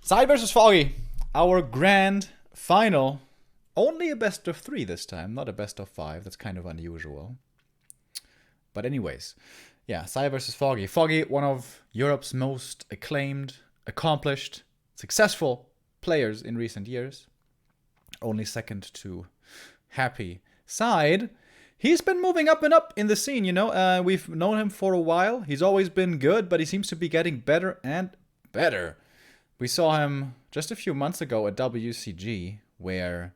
SyDe versus Foggy. Our grand final. Only a best of 3 this time, not a best of 5. That's kind of unusual. But anyways, yeah, SyDe versus Foggy. Foggy, one of Europe's most acclaimed, accomplished, successful players in recent years. Only second to Happy. SyDe, he's been moving up and up in the scene, you know. We've known him for a while. He's always been good, but he seems to be getting better and better. We saw him just a few months ago at WCG, where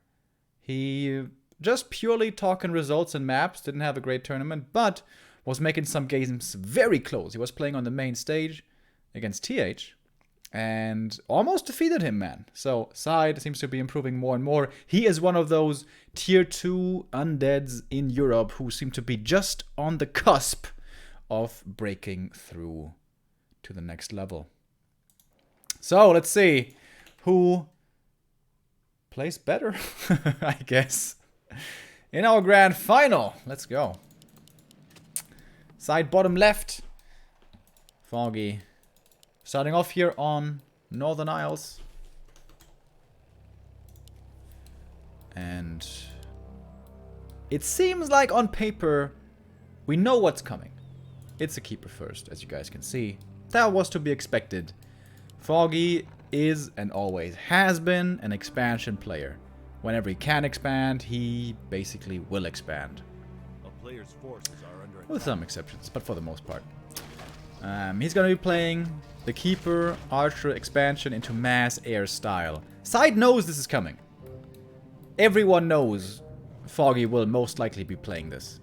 he just purely talking results and maps, didn't have a great tournament, but was making some games very close. He was playing on the main stage against TH and almost defeated him, man. So SyDe seems to be improving more and more. He is one of those tier 2 undeads in Europe who seem to be just on the cusp of breaking through to the next level. So let's see who plays better, I guess, in our grand final. Let's go. SyDe bottom left. Foggy starting off here on Northern Isles. And it seems like on paper we know what's coming. It's a keeper first, as you guys can see. That was to be expected. Foggy is and always has been an expansion player. Whenever he can expand, he basically will expand. A player's forces are under attack. With some exceptions, but for the most part. He's going to be playing the Keeper Archer expansion into mass air style. SyDe knows this is coming. Everyone knows Foggy will most likely be playing this.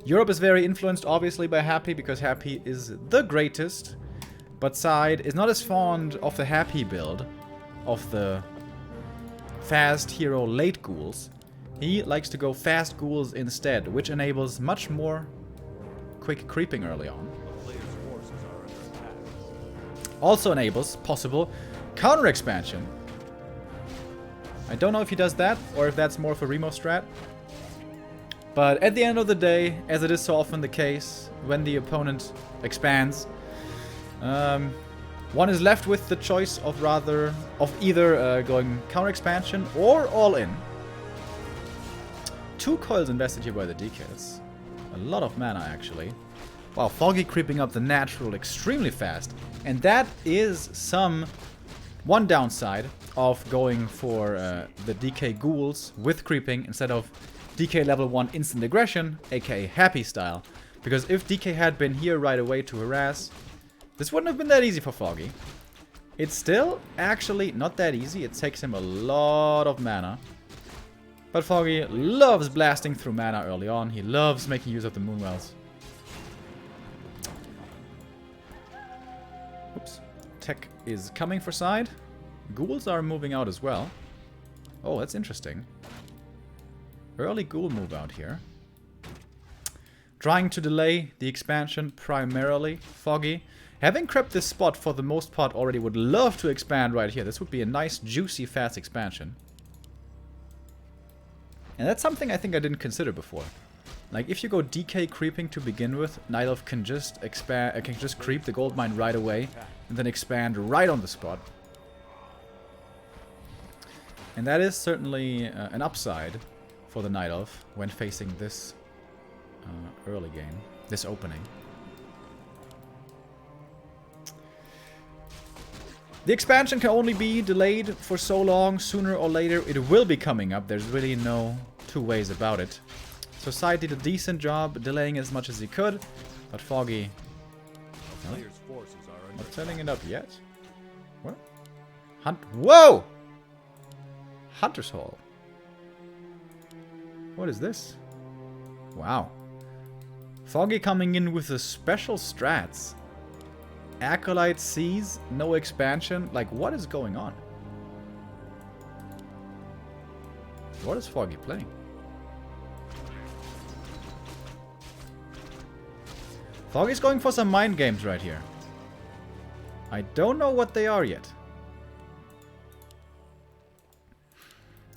Europe is very influenced, obviously, by Happy, because Happy is the greatest. But SyDe is not as fond of the Happy build, of the fast hero late ghouls. He likes to go fast ghouls instead, which enables much more quick creeping early on. A player's forces are under attack. Also enables possible counter expansion. I don't know if he does that, or if that's more of a Remo strat. But at the end of the day, as it is so often the case, when the opponent expands, one is left with the choice of either going counter expansion or all in. 2 coils invested here by the DK. That's a lot of mana, actually. Wow, Foggy creeping up the natural extremely fast. And that is one downside of going for the DK ghouls with creeping instead of DK level 1 instant aggression, aka Happy style. Because if DK had been here right away to harass, this wouldn't have been that easy for Foggy. It's still actually not that easy. It takes him a lot of mana. But Foggy loves blasting through mana early on. He loves making use of the Moonwells. Oops. Tech is coming for SyDe. Ghouls are moving out as well. Oh, that's interesting. Early ghoul move out here. Trying to delay the expansion primarily, Foggy. Having crept this spot for the most part already, would love to expand right here. This would be a nice, juicy, fast expansion. And that's something I think I didn't consider before. Like, if you go DK creeping to begin with, Night Elf can just expand, can just creep the gold mine right away, and then expand right on the spot. And that is certainly an upside for the Night Elf when facing this early game, this opening. The expansion can only be delayed for so long. Sooner or later it will be coming up. There's really no 2 ways about it. So SyDe did a decent job delaying as much as he could, but Foggy A player's forces are under not setting it up yet. What? Whoa! Hunter's Hall. What is this? Wow. Foggy coming in with the special strats. Acolyte sees, no expansion. Like, what is going on? What is Foggy playing? Foggy's going for some mind games right here. I don't know what they are yet.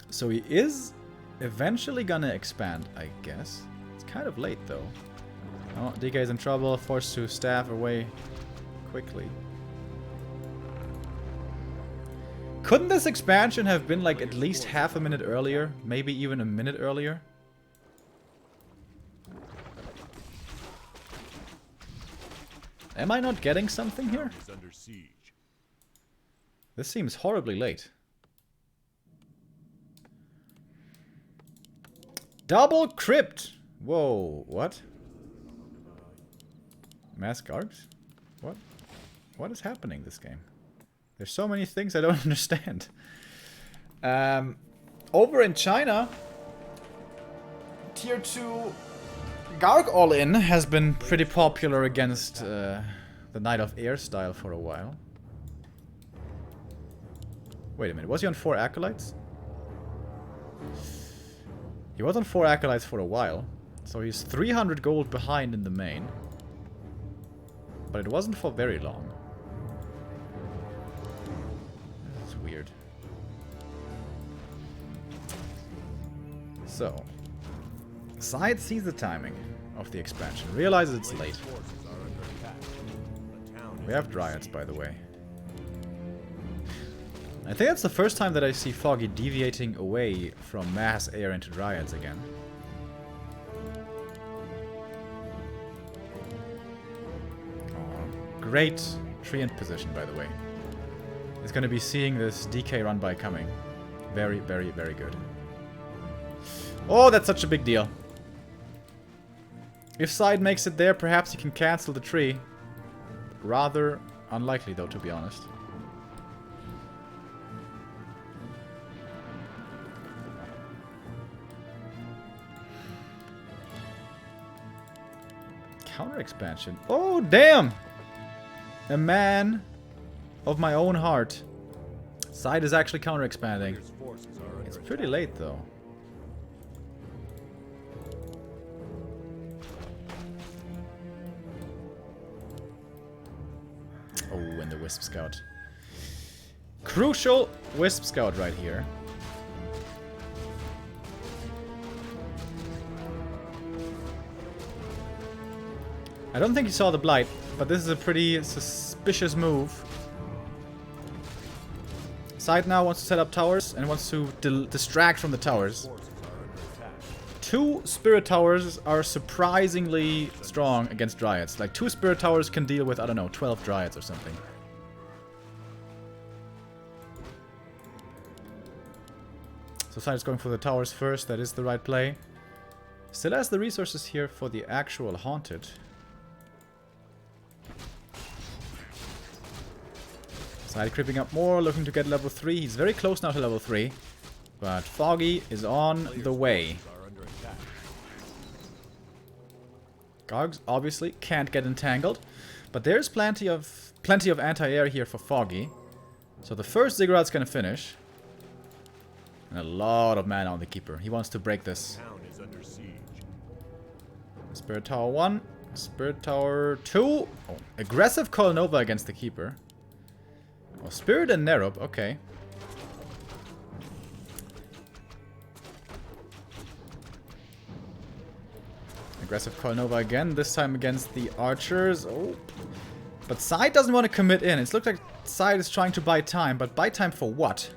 So he is eventually gonna expand, I guess. It's kind of late though. Oh, DK is in trouble, forced to staff away quickly. Couldn't this expansion have been like at least half a minute earlier? Maybe even a minute earlier? Am I not getting something here? Is under siege. This seems horribly late. Double crypt! Whoa, what? Mass Gargs? What? What is happening this game? There's so many things I don't understand. Over in China, Tier 2 Garg All-In has been pretty popular against the Knight of Air style for a while. Wait a minute, was he on 4 Acolytes? He was on 4 Acolytes for a while, so he's 300 gold behind in the main. But it wasn't for very long. This is weird. So, SyDe sees the timing of the expansion, realizes it's late. Forces are under attack. The town We is have under Dryads, siege. by the way. I think that's the first time that I see Foggy deviating away from mass air into Dryads again. Oh, great treant position, by the way. He's going to be seeing this DK run by coming. Very, very, very good. Oh, that's such a big deal. If SyDe makes it there, perhaps he can cancel the tree. Rather unlikely, though, to be honest. Counter expansion. Oh, damn! A man of my own heart. SyDe is actually counter expanding. Players' forces are under It's attack. pretty late, though. Oh, and the Wisp Scout. Crucial Wisp Scout right here. I don't think he saw the Blight, but this is a pretty suspicious move. SyDe now wants to set up towers and wants to distract from the towers. Forces are under attack. 2 Spirit Towers are surprisingly strong against Dryads. Like, 2 Spirit Towers can deal with, I don't know, 12 Dryads or something. So SyDe's going for the towers first. That is the right play. Still has the resources here for the actual Haunted. SyDe creeping up more, looking to get level 3. He's very close now to level 3. But Foggy is on the way. Forces are under attack. Gargs obviously can't get entangled. But there's plenty of anti-air here for Foggy. So the first Ziggurat's gonna finish. And a lot of mana on the Keeper. He wants to break this. Town is under siege. Spirit Tower 1. Spirit Tower 2. Oh, aggressive Call Nova against the Keeper. Oh, Spirit and Nerub, okay. Aggressive Call Nova again, this time against the Archers. Oh. But SyDe doesn't want to commit in. It looks like SyDe is trying to buy time, but buy time for what?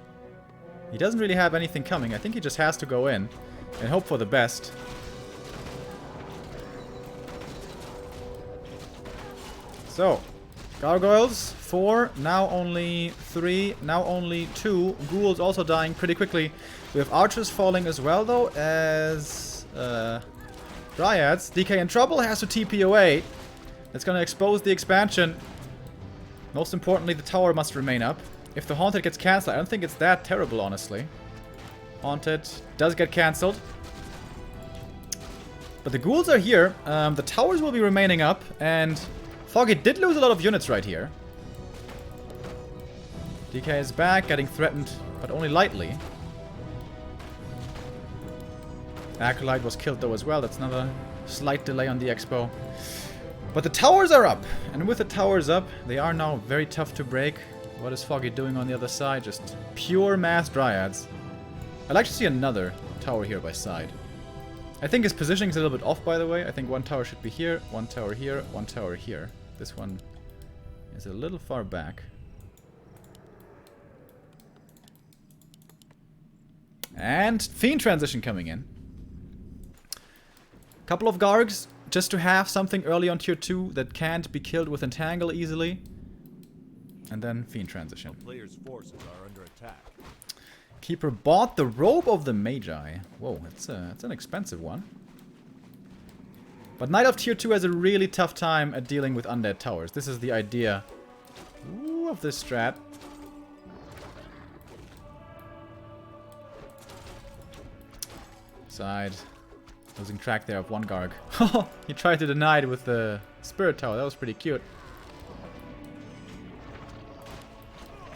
He doesn't really have anything coming. I think he just has to go in and hope for the best. So, Gargoyles, 4, now only 3, now only 2. Ghouls also dying pretty quickly. We have Archers falling as well, though, as Dryads. DK in trouble, has to TP away. That's going to expose the expansion. Most importantly, the tower must remain up. If the Haunted gets cancelled, I don't think it's that terrible, honestly. Haunted does get cancelled. But the Ghouls are here. The towers will be remaining up, and Foggy did lose a lot of units right here. DK is back, getting threatened, but only lightly. Acolyte was killed though as well. That's another slight delay on the expo. But the towers are up, and with the towers up, they are now very tough to break. What is Foggy doing on the other side? Just pure mass Dryads. I'd like to see another tower here by SyDe. I think his positioning is a little bit off, by the way. I think one tower should be here, one tower here, one tower here. This one is a little far back. And Fiend transition coming in. Couple of Gargs, just to have something early on tier 2 that can't be killed with Entangle easily. And then Fiend transition. The player's forces are under attack. Keeper bought the Robe of the Magi. Whoa, that's an expensive one. But Night Elf tier 2 has a really tough time at dealing with undead towers. This is the idea of this strat. Side. Losing track there of one Garg. He tried to deny it with the Spirit Tower. That was pretty cute.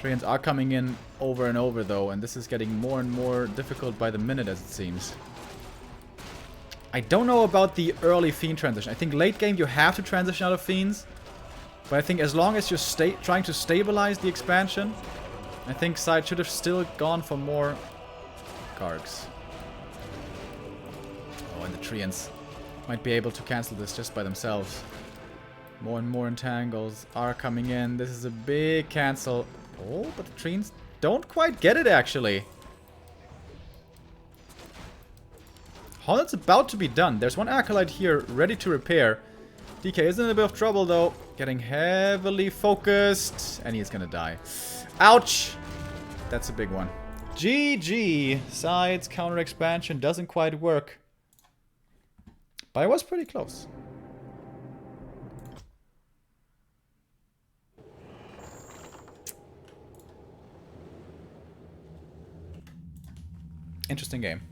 Treants are coming in over and over though, and this is getting more and more difficult by the minute as it seems. I don't know about the early Fiend transition. I think late game you have to transition out of Fiends. But I think as long as you're trying to stabilize the expansion, I think Side should have still gone for more Gargs. Oh, and the Treants might be able to cancel this just by themselves. More and more Entangles are coming in. This is a big cancel. Oh, but the Treants don't quite get it actually. Holland's about to be done. There's one Acolyte here ready to repair. DK is in a bit of trouble though. Getting heavily focused. And he's gonna die. Ouch! That's a big one. GG! Side's counter expansion doesn't quite work. But I was pretty close. Interesting game.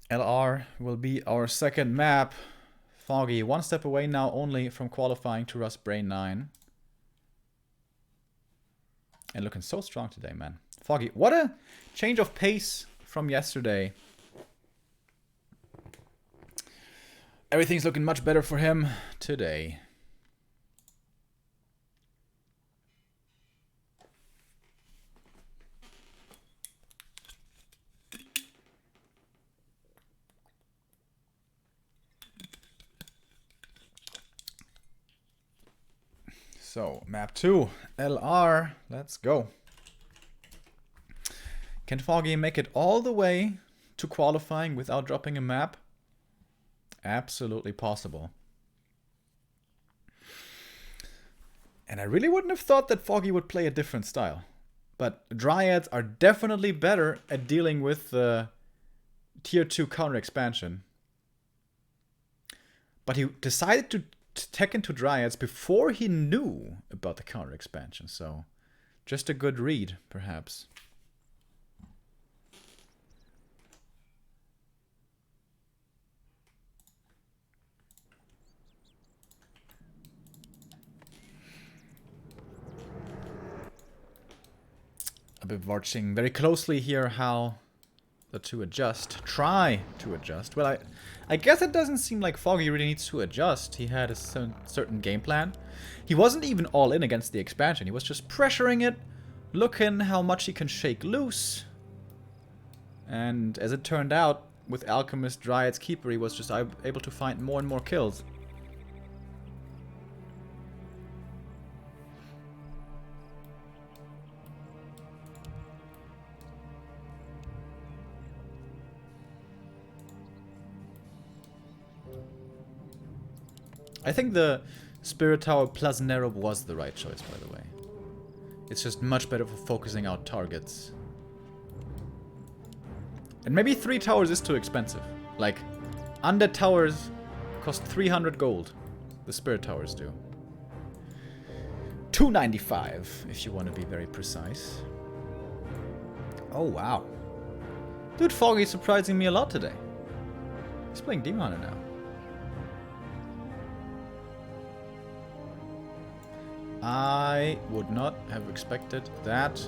LR will be our second map. Foggy, one step away now only from qualifying to Rust Brain 9. And looking so strong today, man. Foggy, what a change of pace from yesterday. Everything's looking much better for him today. So, map 2, LR, let's go. Can Foggy make it all the way to qualifying without dropping a map? Absolutely possible. And I really wouldn't have thought that Foggy would play a different style. But Dryads are definitely better at dealing with the tier 2 counter expansion. But he decided to tech into Dryads before he knew about the counter expansion, so just a good read, perhaps. I've been watching very closely here how the two adjust. Try to adjust. Well, I guess it doesn't seem like Foggy really needs to adjust. He had a certain game plan. He wasn't even all in against the expansion. He was just pressuring it, looking how much he can shake loose. And as it turned out, with Alchemist, Dryad's Keeper, he was just able to find more and more kills. I think the Spirit Tower plus Nerob was the right choice, by the way. It's just much better for focusing out targets. And maybe 3 towers is too expensive. Like, undead towers cost 300 gold. The Spirit Towers do. 295, if you want to be very precise. Oh, wow. Dude, Foggy's surprising me a lot today. He's playing Demon Hunter now. I would not have expected that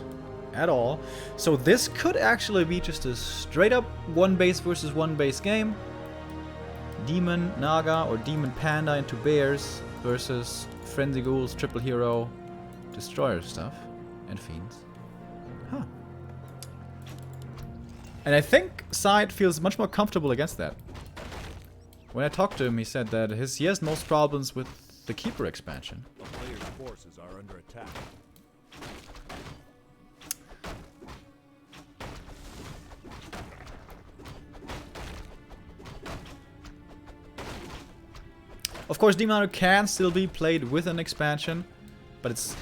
at all. So this could actually be just a straight up one base versus one base game. Demon Naga or Demon Panda into bears versus Frenzy Ghouls, Triple Hero, Destroyer stuff, and Fiends. Huh. And I think Side feels much more comfortable against that. When I talked to him, he said that he has most problems with the Keeper expansion. The player's forces are under attack. Of course, Demon Hunter can still be played with an expansion, but it's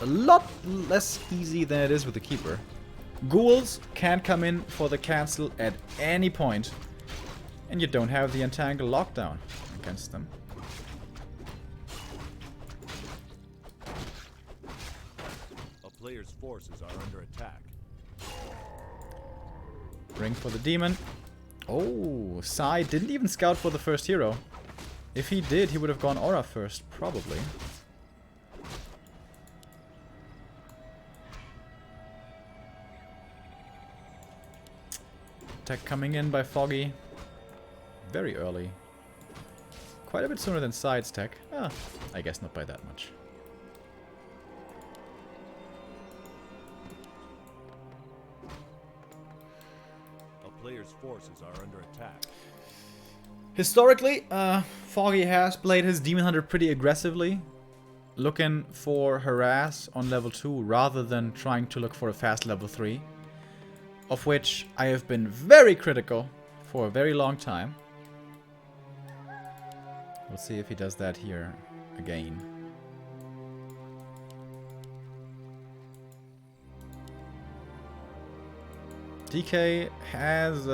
a lot less easy than it is with the Keeper. Ghouls can come in for the cancel at any point, and you don't have the Entangle lockdown against them. A player's forces are under attack. Ring for the Demon. Oh, SyDe didn't even scout for the first hero. If he did, he would have gone Aura first, probably. Attack coming in by Foggy. Very early. Quite a bit sooner than SyDe's tech. Ah, I guess not by that much. A player's forces are under attack. Historically, Foggy has played his Demon Hunter pretty aggressively, looking for harass on level 2 rather than trying to look for a fast level 3, of which I have been very critical for a very long time. We'll see if he does that here again. DK has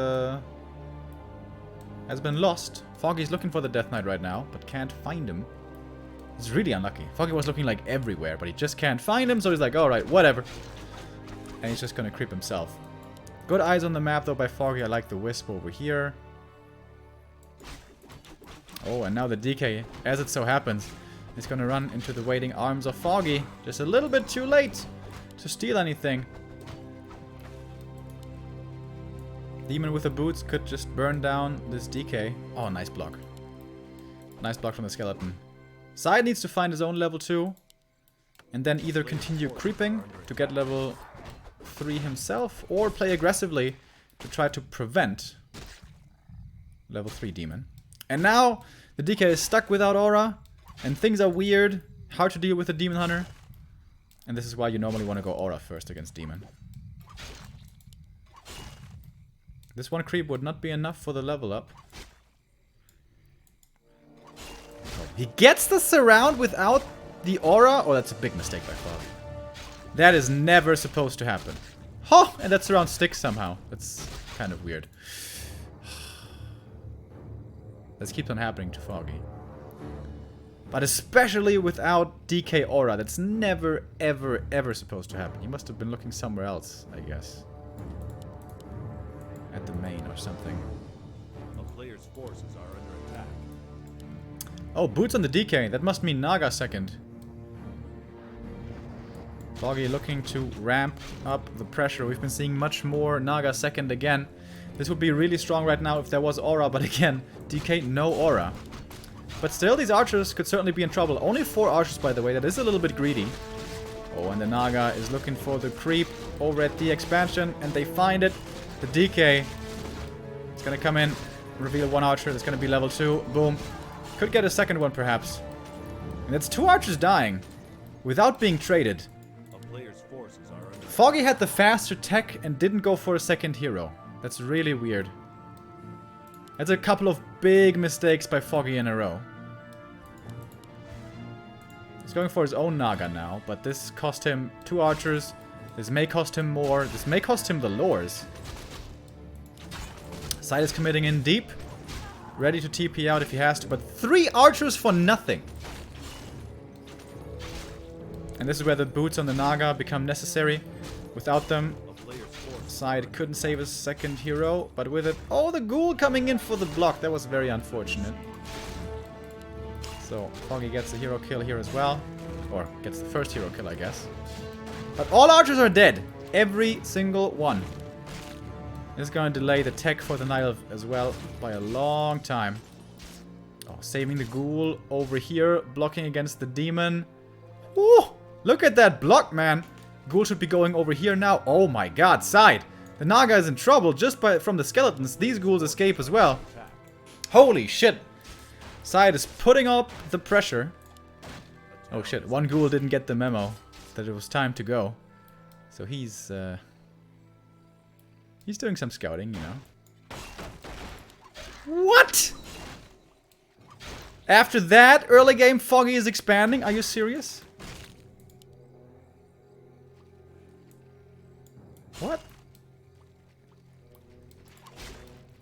been lost. Foggy's looking for the Death Knight right now, but can't find him. It's really unlucky. Foggy was looking like everywhere, but he just can't find him, so he's like, alright, whatever. And he's just gonna creep himself. Good eyes on the map though by Foggy. I like the Wisp over here. Oh, and now the DK, as it so happens, is gonna run into the waiting arms of Foggy. Just a little bit too late to steal anything. Demon with the boots could just burn down this DK. Oh, nice block. Nice block from the skeleton. SyDe needs to find his own level 2. And then either continue creeping to get level 3 himself, or play aggressively to try to prevent level 3 Demon. And now the DK is stuck without Aura, and things are weird. Hard to deal with the Demon Hunter. And this is why you normally want to go Aura first against Demon. This one creep would not be enough for the level up. He gets the surround without the Aura? Oh, that's a big mistake by Foggy. That is never supposed to happen. Oh, and that surround sticks somehow. That's kind of weird. This keeps on happening to Foggy. But especially without DK Aura, that's never, ever, ever supposed to happen. He must have been looking somewhere else, I guess. At the main or something. A player's forces are under attack. Oh, boots on the DK. That must mean Naga second. Foggy looking to ramp up the pressure. We've been seeing much more Naga second again. This would be really strong right now if there was Aura, but again, DK no Aura. But still, these archers could certainly be in trouble. Only 4 archers, by the way. That is a little bit greedy. Oh, and the Naga is looking for the creep over at the expansion, and they find it. The DK is going to come in, reveal 1 archer. That's going to be level 2. Boom. Could get a second one, perhaps. And it's 2 archers dying without being traded. A player's forces are under Foggy had the faster tech and didn't go for a second hero. That's really weird. That's a couple of big mistakes by Foggy in a row. He's going for his own Naga now, but this cost him 2 archers. This may cost him more. This may cost him the lores. SyDe is committing in deep. Ready to TP out if he has to, but 3 archers for nothing. And this is where the boots on the Naga become necessary. Without them, a player's forces. SyDe couldn't save his second hero, but with it... Oh, the ghoul coming in for the block. That was very unfortunate. So, Foggy gets a hero kill here as well. Or, gets the first hero kill, I guess. But all archers are dead. Every single one. This is going to delay the tech for the Night Elf as well by a long time. Oh, saving the ghoul over here. Blocking against the demon. Woo! Look at that block, man. Ghoul should be going over here now. Oh my god, SyDe. The Naga is in trouble just from the skeletons. These ghouls escape as well. Holy shit. SyDe is putting up the pressure. Oh shit, 1 ghoul didn't get the memo. that it was time to go. So he's doing some scouting, you know. What? After that, early game Foggy is expanding? Are you serious? What?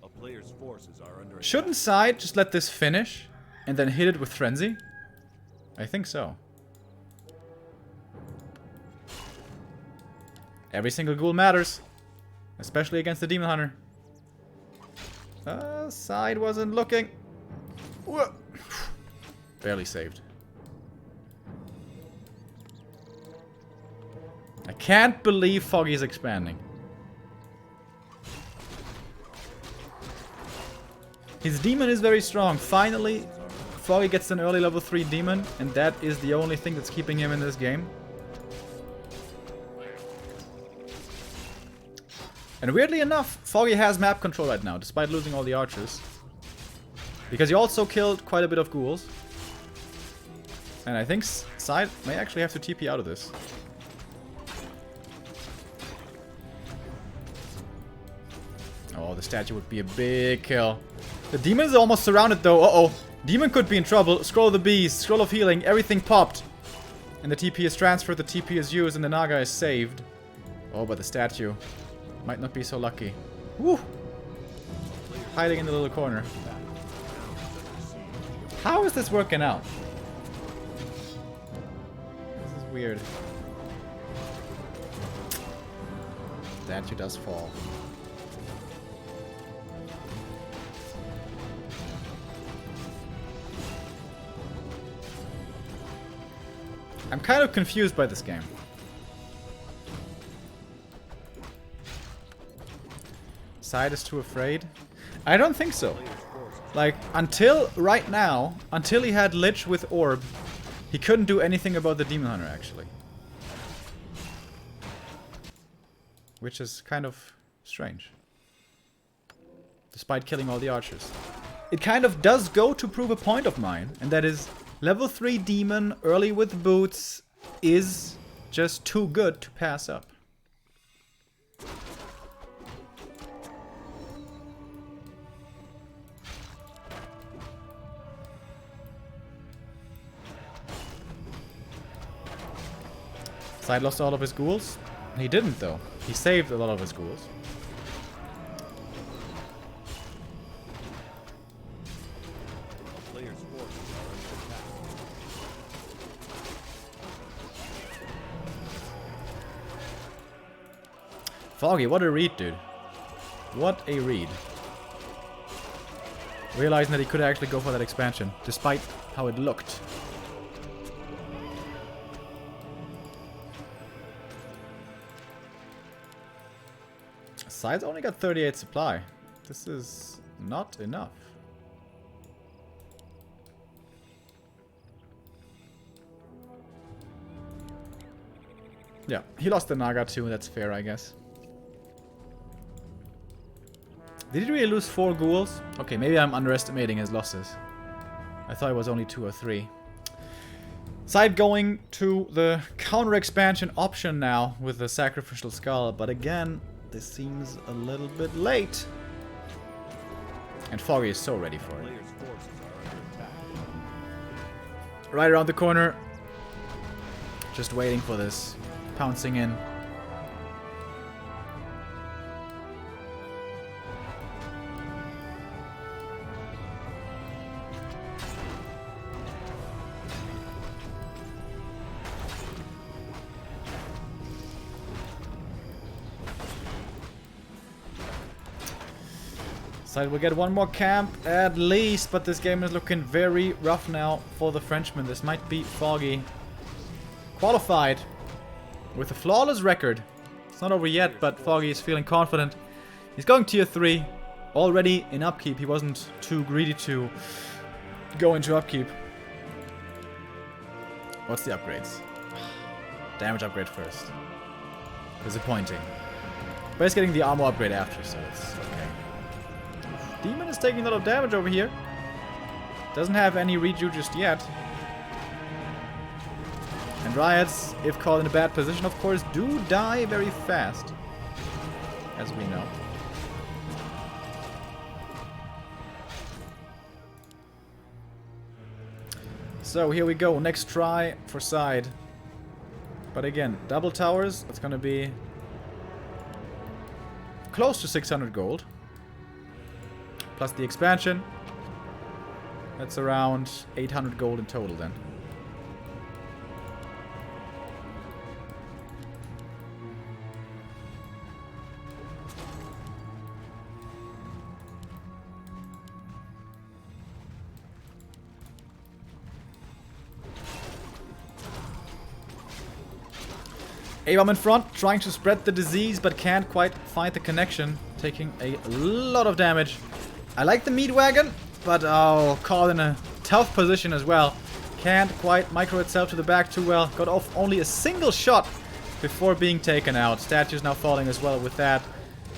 A player's forces are under Shouldn't SyDe just let this finish and then hit it with Frenzy? I think so. Every single ghoul matters. Especially against the Demon Hunter. SyDe wasn't looking. Whoa. Barely saved. I can't believe Foggy is expanding. His demon is very strong. Finally, Foggy gets an early level 3 demon, and that is the only thing that's keeping him in this game. And weirdly enough, Foggy has map control right now, despite losing all the archers. Because he also killed quite a bit of ghouls. And I think SyDe may actually have to TP out of this. Oh, the statue would be a big kill. The demon is almost surrounded though. Uh-oh. Demon could be in trouble. Scroll of the beast, scroll of healing, everything popped. And the TP is transferred, the TP is used, and the Naga is saved. Oh, but the statue might not be so lucky. Woo! Hiding in the little corner. How is this working out? This is weird. Statue does fall. I'm kind of confused by this game. SyDe is too afraid? I don't think so. Like, until right now, until he had Lich with Orb, he couldn't do anything about the Demon Hunter, actually. Which is kind of strange. Despite killing all the archers. It kind of does go to prove a point of mine, and that is, level 3 Demon, early with boots, is just too good to pass up. SyDe lost all of his ghouls. He didn't though. He saved a lot of his ghouls. Foggy, what a read, dude. What a read. Realizing that he could actually go for that expansion, despite how it looked. SyDe's only got 38 supply. This is not enough. Yeah, he lost the Naga too, that's fair, I guess. Did he really lose 4 ghouls? Okay, maybe I'm underestimating his losses. I thought it was only 2 or 3. SyDe going to the counter expansion option now with the Sacrificial Skull, but again, this seems a little bit late. And Foggy is so ready for it. Right around the corner. Just waiting for this. Pouncing in. SyDe will get one more camp at least, but this game is looking very rough now for the Frenchman. This might be Foggy. Qualified with a flawless record. It's not over yet, but Foggy is feeling confident. He's going tier 3. Already in upkeep. He wasn't too greedy to go into upkeep. What's the upgrades? Damage upgrade first. Disappointing. But he's getting the armor upgrade after, so it's okay. Demon is taking a lot of damage over here. Doesn't have any reju just yet. And Riots, if caught in a bad position, of course, do die very fast. As we know. So here we go, next try for SyDe. But again, double towers, that's gonna be close to 600 gold. Plus the expansion. That's around 800 gold in total then. A-bomb in front, trying to spread the disease, but can't quite find the connection. Taking a lot of damage. I like the meat wagon, but oh, caught in a tough position as well. Can't quite micro itself to the back too well. Got off only a single shot before being taken out. Statue's now falling as well with that.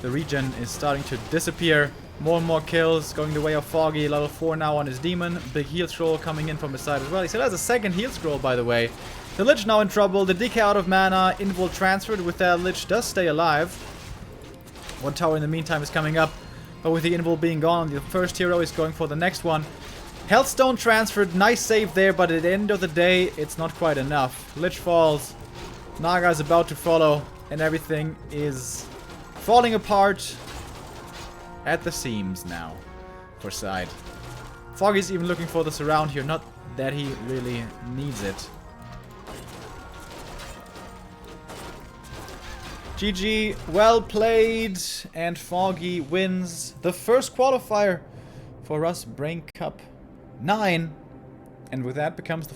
The regen is starting to disappear. More and more kills going the way of Foggy. Level 4 now on his demon. Big heal scroll coming in from his side as well. He still has a second heal scroll, by the way. The Lich now in trouble. The DK out of mana. Invul transferred with that. Lich does stay alive. One tower in the meantime is coming up. But with the Invul being gone, the first hero is going for the next one. Healthstone transferred. Nice save there, but at the end of the day, it's not quite enough. Lich falls. Naga is about to follow. And everything is falling apart at the seams now for SyDe. Foggy's even looking for the surround here. Not that he really needs it. GG, well played, and Foggy wins the first qualifier for us Brain Cup 9, and with that becomes the